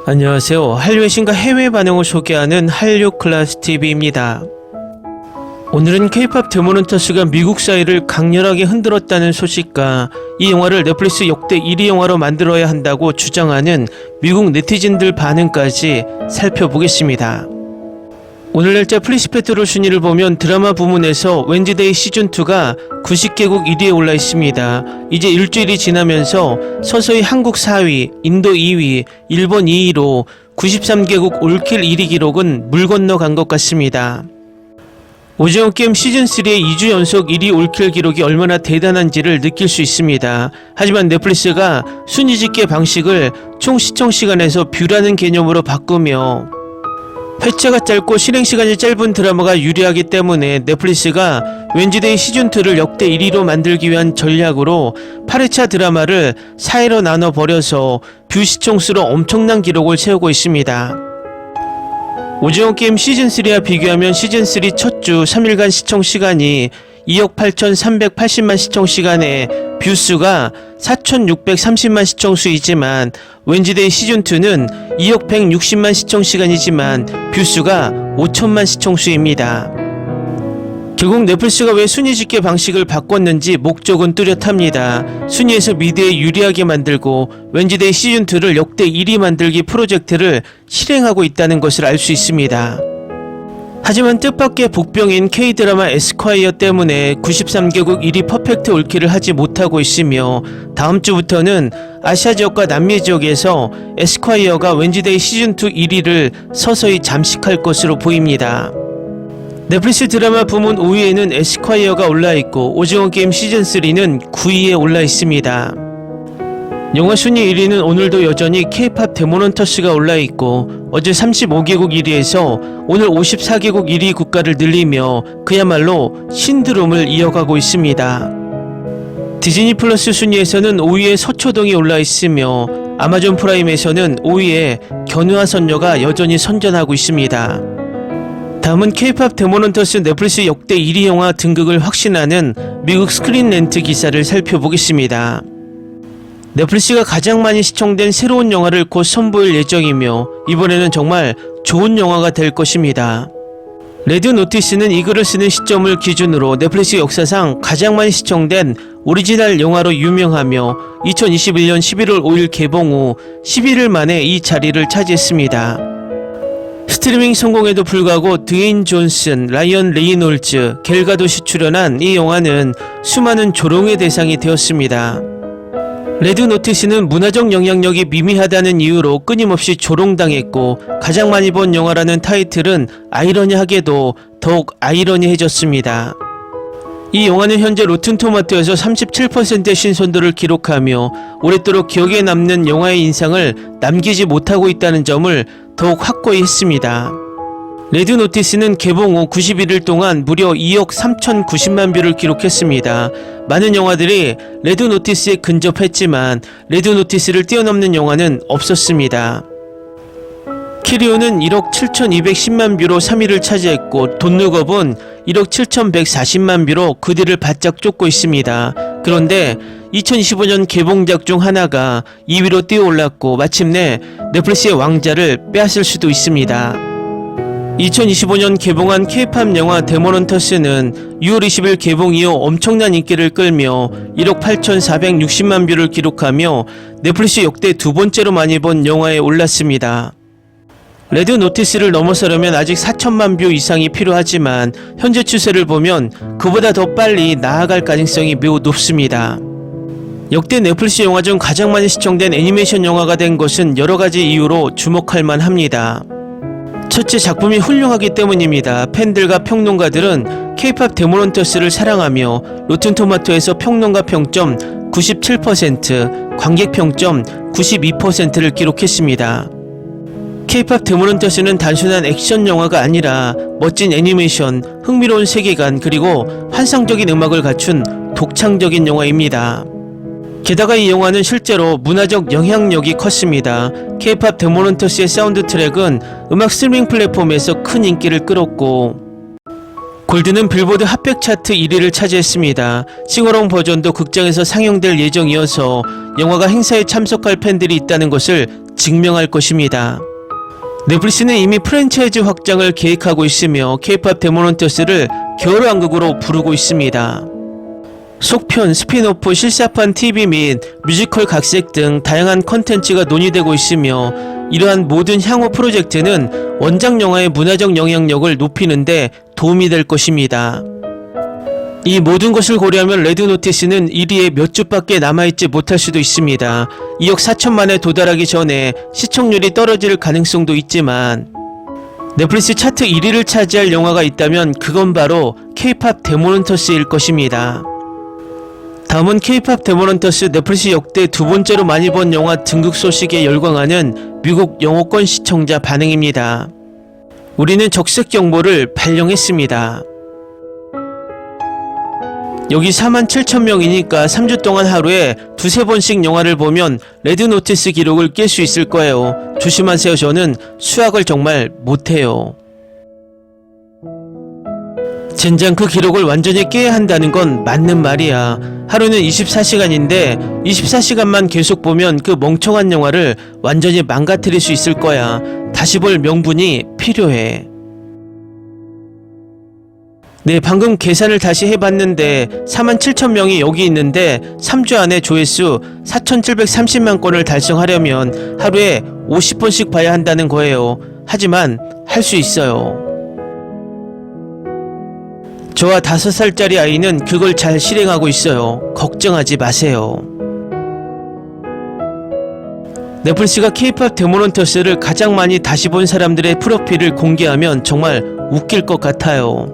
안녕하세요. 한류의 신과 해외 반응을 소개하는 한류클래스TV입니다. 오늘은 K-POP 데모넌터스가 미국 사회를 강렬하게 흔들었다는 소식과 이 영화를 넷플릭스 역대 1위 영화로 만들어야 한다고 주장하는 미국 네티즌들 반응까지 살펴보겠습니다. 오늘 날짜 플리시페트롤 순위를 보면 드라마 부문에서 웬즈데이 시즌2가 90개국 1위에 올라 있습니다. 이제 일주일이 지나면서 서서히 한국 4위, 인도 2위, 일본 2위로 93개국 올킬 1위 기록은 물 건너간 것 같습니다. 오징어 게임 시즌3의 2주 연속 1위 올킬 기록이 얼마나 대단한지를 느낄 수 있습니다. 하지만 넷플릭스가 순위 집계 방식을 총 시청 시간에서 뷰라는 개념으로 바꾸며 회차가 짧고 실행시간이 짧은 드라마가 유리하기 때문에 넷플릭스가 웬즈데이 시즌2를 역대 1위로 만들기 위한 전략으로 8회차 드라마를 4회로 나눠버려서 뷰 시청수로 엄청난 기록을 세우고 있습니다. 오징어 게임 시즌3와 비교하면 시즌3 첫 주 3일간 시청시간이 2억 8,380만 시청시간에 뷰수가 4,630만 시청수이지만 웬즈데이 시즌2는 2억 160만 시청시간이지만 뷰수가 5천만 시청수입니다. 결국 넷플릭스가 왜 순위 집계 방식을 바꿨는지 목적은 뚜렷합니다. 순위에서 미드에 유리하게 만들고 웬즈데이 시즌2를 역대 1위 만들기 프로젝트를 실행하고 있다는 것을 알 수 있습니다. 하지만 뜻밖의 복병인 K-드라마 에스콰이어 때문에 93개국 1위 퍼펙트 올킬을 하지 못하고 있으며 다음 주부터는 아시아 지역과 남미 지역에서 에스콰이어가 웬즈데이 시즌2 1위를 서서히 잠식할 것으로 보입니다. 넷플릭스 드라마 부문 5위에는 에스콰이어가 올라있고 오징어 게임 시즌3는 9위에 올라있습니다. 영화 순위 1위는 오늘도 여전히 K-POP 데모넌터스가 올라있고 어제 35개국 1위에서 오늘 54개국 1위 국가를 늘리며 그야말로 신드롬을 이어가고 있습니다. 디즈니 플러스 순위에서는 5위에 서초동이 올라있으며 아마존 프라임에서는 5위에 견우와 선녀가 여전히 선전하고 있습니다. 다음은 K-POP 데모넌터스 넷플릭스 역대 1위 영화 등극을 확신하는 미국 스크린 렌트 기사를 살펴보겠습니다. 넷플릭스가 가장 많이 시청된 새로운 영화를 곧 선보일 예정이며 이번에는 정말 좋은 영화가 될 것입니다. 레드 노티스는 이 글을 쓰는 시점을 기준으로 넷플릭스 역사상 가장 많이 시청된 오리지널 영화로 유명하며 2021년 11월 5일 개봉 후 11일 만에 이 자리를 차지했습니다. 스트리밍 성공에도 불구하고 드웨인 존슨, 라이언 레이놀즈, 겔 가도시 출연한 이 영화는 수많은 조롱의 대상이 되었습니다. 레드 노티스는 문화적 영향력이 미미하다는 이유로 끊임없이 조롱당했고 가장 많이 본 영화라는 타이틀은 아이러니하게도 더욱 아이러니해졌습니다. 이 영화는 현재 로튼토마토에서 37%의 신선도를 기록하며 오랫도록 기억에 남는 영화의 인상을 남기지 못하고 있다는 점을 더욱 확고히 했습니다. 레드 노티스는 개봉 후 91일 동안 무려 2억 3,090만 뷰를 기록했습니다. 많은 영화들이 레드 노티스에 근접했지만 레드 노티스를 뛰어넘는 영화는 없었습니다. 키리오는 1억 7,210만 뷰로 3위를 차지했고 돈룩업은 1억 7,140만 뷰로 그 뒤를 바짝 쫓고 있습니다. 그런데 2025년 개봉작 중 하나가 2위로 뛰어올랐고 마침내 넷플릭스의 왕자를 빼앗을 수도 있습니다. 2025년 개봉한 K-POP 영화 데모넌터스는 6월 20일 개봉 이후 엄청난 인기를 끌며 1억 8,460만 뷰를 기록하며 넷플릭스 역대 두 번째로 많이 본 영화에 올랐습니다. 레드 노티스를 넘어서려면 아직 4천만 뷰 이상이 필요하지만 현재 추세를 보면 그보다 더 빨리 나아갈 가능성이 매우 높습니다. 역대 넷플릭스 영화 중 가장 많이 시청된 애니메이션 영화가 된 것은 여러가지 이유로 주목할 만합니다. 첫째, 작품이 훌륭하기 때문입니다. 팬들과 평론가들은 K-POP 데모넌터스를 사랑하며 로튼토마토에서 평론가 평점 97%, 관객 평점 92%를 기록했습니다. K-POP 데모넌터스는 단순한 액션 영화가 아니라 멋진 애니메이션, 흥미로운 세계관, 그리고 환상적인 음악을 갖춘 독창적인 영화입니다. 게다가 이 영화는 실제로 문화적 영향력이 컸습니다. K-POP 데모넌터스의 사운드 트랙은 음악 스트리밍 플랫폼에서 큰 인기를 끌었고 골드는 빌보드 핫백 차트 1위를 차지했습니다. 싱어롱 버전도 극장에서 상영될 예정이어서 영화가 행사에 참석할 팬들이 있다는 것을 증명할 것입니다. 넷플릭스는 이미 프랜차이즈 확장을 계획하고 있으며 K-POP 데모넌터스를 겨울왕국으로 부르고 있습니다. 속편, 스핀오프, 실사판 TV 및 뮤지컬 각색 등 다양한 컨텐츠가 논의되고 있으며 이러한 모든 향후 프로젝트는 원작 영화의 문화적 영향력을 높이는데 도움이 될 것입니다. 이 모든 것을 고려하면 레드노티스는 1위에 몇 주밖에 남아있지 못할 수도 있습니다. 2억 4천만에 도달하기 전에 시청률이 떨어질 가능성도 있지만 넷플릭스 차트 1위를 차지할 영화가 있다면 그건 바로 K-POP 데모넌터스일 것입니다. 다음은 K-POP 데모넌터스 넷플릭스 역대 두 번째로 많이 본 영화 등극 소식에 열광하는 미국 영어권 시청자 반응입니다. 우리는 적색 경보를 발령했습니다. 여기 47,000명이니까 3주 동안 하루에 두세 번씩 영화를 보면 레드노티스 기록을 깰 수 있을 거예요. 조심하세요. 저는 수학을 정말 못해요. 젠장 그 기록을 완전히 깨야 한다는 건 맞는 말이야. 하루는 24시간인데 24시간만 계속 보면 그 멍청한 영화를 완전히 망가뜨릴 수 있을 거야. 다시 볼 명분이 필요해. 네, 방금 계산을 다시 해봤는데 47,000명이 여기 있는데 3주 안에 조회수 4,730만 건을 달성하려면 하루에 50번씩 봐야 한다는 거예요. 하지만 할 수 있어요. 저와 5살짜리 아이는 그걸 잘 실행하고 있어요. 걱정하지 마세요. 넷플릭스가 K-POP 데모넌터스를 가장 많이 다시 본 사람들의 프로필을 공개하면 정말 웃길 것 같아요.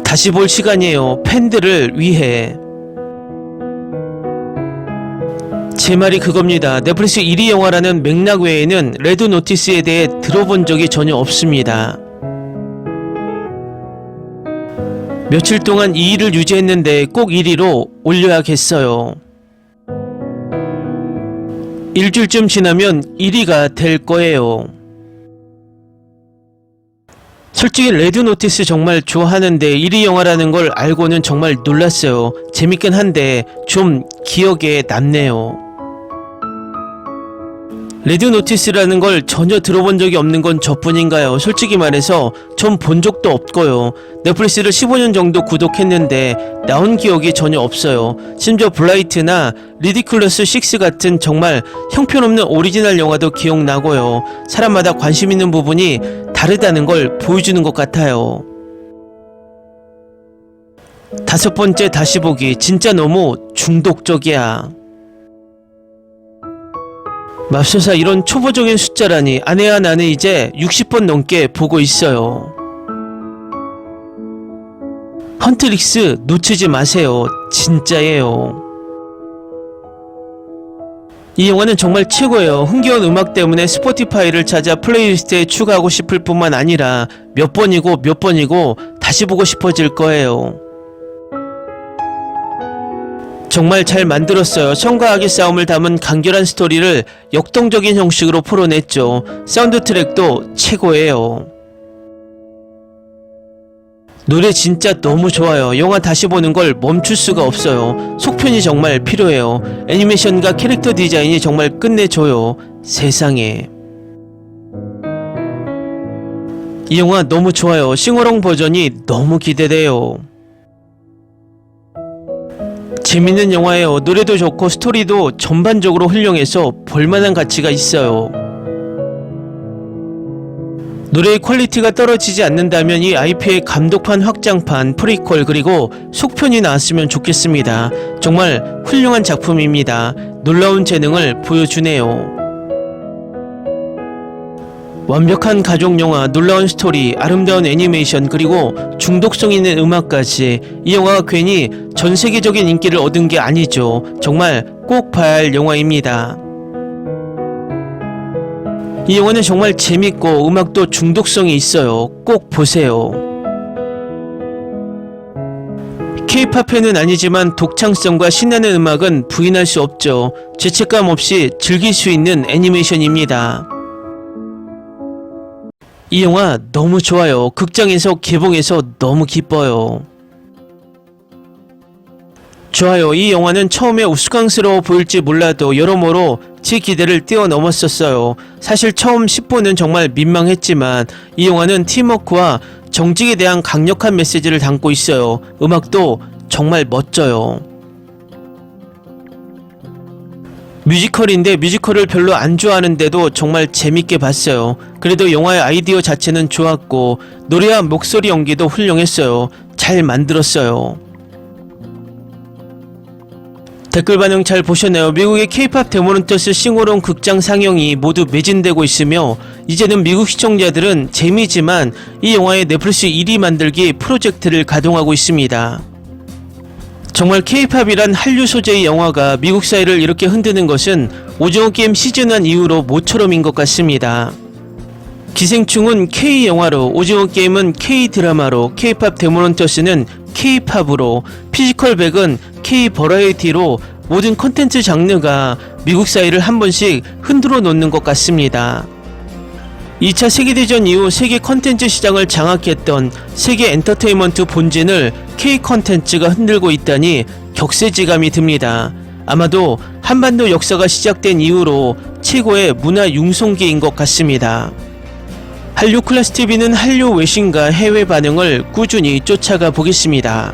다시 볼 시간이에요. 팬들을 위해. 제 말이 그겁니다. 넷플릭스 1위 영화라는 맥락 외에는 레드노티스에 대해 들어본 적이 전혀 없습니다. 며칠 동안 2위를 유지했는데 꼭 1위로 올려야겠어요. 일주일쯤 지나면 1위가 될 거예요. 솔직히 레드노티스 정말 좋아하는데 1위 영화라는 걸 알고는 정말 놀랐어요. 재밌긴 한데 좀 기억에 남네요. 레드노티스라는 걸 전혀 들어본 적이 없는 건 저뿐인가요? 솔직히 말해서 전 본 적도 없고요. 넷플릭스를 15년 정도 구독했는데 나온 기억이 전혀 없어요. 심지어 블라이트나 리디클러스 6 같은 정말 형편없는 오리지널 영화도 기억나고요. 사람마다 관심 있는 부분이 다르다는 걸 보여주는 것 같아요. 5번째 다시 보기 진짜 너무 중독적이야. 맙소사 이런 초보적인 숫자라니. 아내와 나는 이제 60번 넘게 보고 있어요. 헌트릭스 놓치지 마세요. 진짜예요. 이 영화는 정말 최고예요. 흥겨운 음악 때문에 스포티파이를 찾아 플레이리스트에 추가하고 싶을 뿐만 아니라 몇 번이고 다시 보고 싶어질 거예요. 정말 잘 만들었어요. 성과 악의 싸움을 담은 간결한 스토리를 역동적인 형식으로 풀어냈죠. 사운드 트랙도 최고예요. 노래 진짜 너무 좋아요. 영화 다시 보는 걸 멈출 수가 없어요. 속편이 정말 필요해요. 애니메이션과 캐릭터 디자인이 정말 끝내줘요. 세상에. 이 영화 너무 좋아요. 싱어롱 버전이 너무 기대돼요. 재밌는 영화예요. 노래도 좋고 스토리도 전반적으로 훌륭해서 볼만한 가치가 있어요. 노래의 퀄리티가 떨어지지 않는다면 이 IP의 감독판 확장판, 프리퀄 그리고 속편이 나왔으면 좋겠습니다. 정말 훌륭한 작품입니다. 놀라운 재능을 보여주네요. 완벽한 가족영화, 놀라운 스토리, 아름다운 애니메이션 그리고 중독성 있는 음악까지 이 영화가 괜히 전세계적인 인기를 얻은 게 아니죠. 정말 꼭 봐야 할 영화입니다. 이 영화는 정말 재밌고 음악도 중독성이 있어요. 꼭 보세요. K-POP 팬은 아니지만 독창성과 신나는 음악은 부인할 수 없죠. 죄책감 없이 즐길 수 있는 애니메이션입니다. 이 영화 너무 좋아요. 극장에서 개봉해서 너무 기뻐요. 좋아요. 이 영화는 처음에 우스꽝스러워 보일지 몰라도 여러모로 제 기대를 뛰어넘었었어요. 사실 처음 10분은 정말 민망했지만 이 영화는 팀워크와 정직에 대한 강력한 메시지를 담고 있어요. 음악도 정말 멋져요. 뮤지컬인데 뮤지컬을 별로 안 좋아하는데도 정말 재밌게 봤어요. 그래도 영화의 아이디어 자체는 좋았고 노래와 목소리 연기도 훌륭했어요. 잘 만들었어요. 댓글 반응 잘 보셨나요? 미국의 K-POP 데모넌터스 싱어롱 극장 상영이 모두 매진되고 있으며 이제는 미국 시청자들은 재미지만 이 영화의 넷플릭스 1위 만들기 프로젝트를 가동하고 있습니다. 정말 K-POP이란 한류 소재의 영화가 미국 사회를 이렇게 흔드는 것은 오징어 게임 시즌1 이후로 모처럼인 것 같습니다. 기생충은 K-영화로, 오징어 게임은 K-드라마로, K-POP 데모넌터스는 K-POP으로, 피지컬 백은 K-버라이어티로 모든 컨텐츠 장르가 미국 사회를 한 번씩 흔들어 놓는 것 같습니다. 2차 세계대전 이후 세계 컨텐츠 시장을 장악했던 세계 엔터테인먼트 본진을 K-컨텐츠가 흔들고 있다니 격세지감이 듭니다. 아마도 한반도 역사가 시작된 이후로 최고의 문화 융성기인 것 같습니다. 한류 클래스 TV는 한류 외신과 해외 반응을 꾸준히 쫓아가 보겠습니다.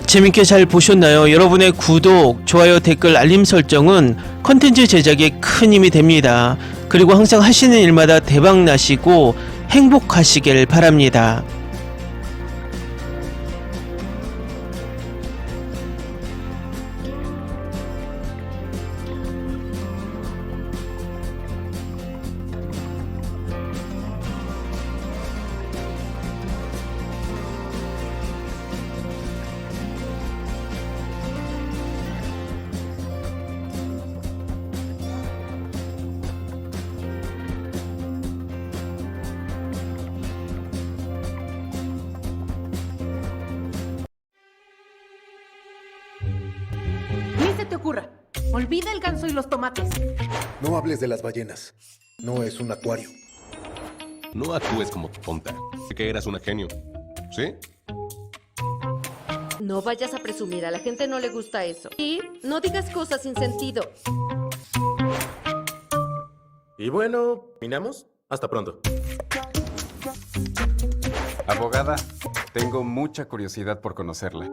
재밌게 잘 보셨나요? 여러분의 구독, 좋아요, 댓글, 알림 설정은 컨텐츠 제작에 큰 힘이 됩니다. 그리고 항상 하시는 일마다 대박 나시고 행복하시길 바랍니다. Ni se te ocurra. Olvida el ganso y los tomates. No hables de las ballenas. No es un acuario. No actúes como tonta. Que eras una genio. ¿Sí? No vayas a presumir, a la gente no le gusta eso. Y no digas cosas sin sentido. Y bueno, ¿terminamos? Hasta pronto. Abogada, tengo mucha curiosidad por conocerla.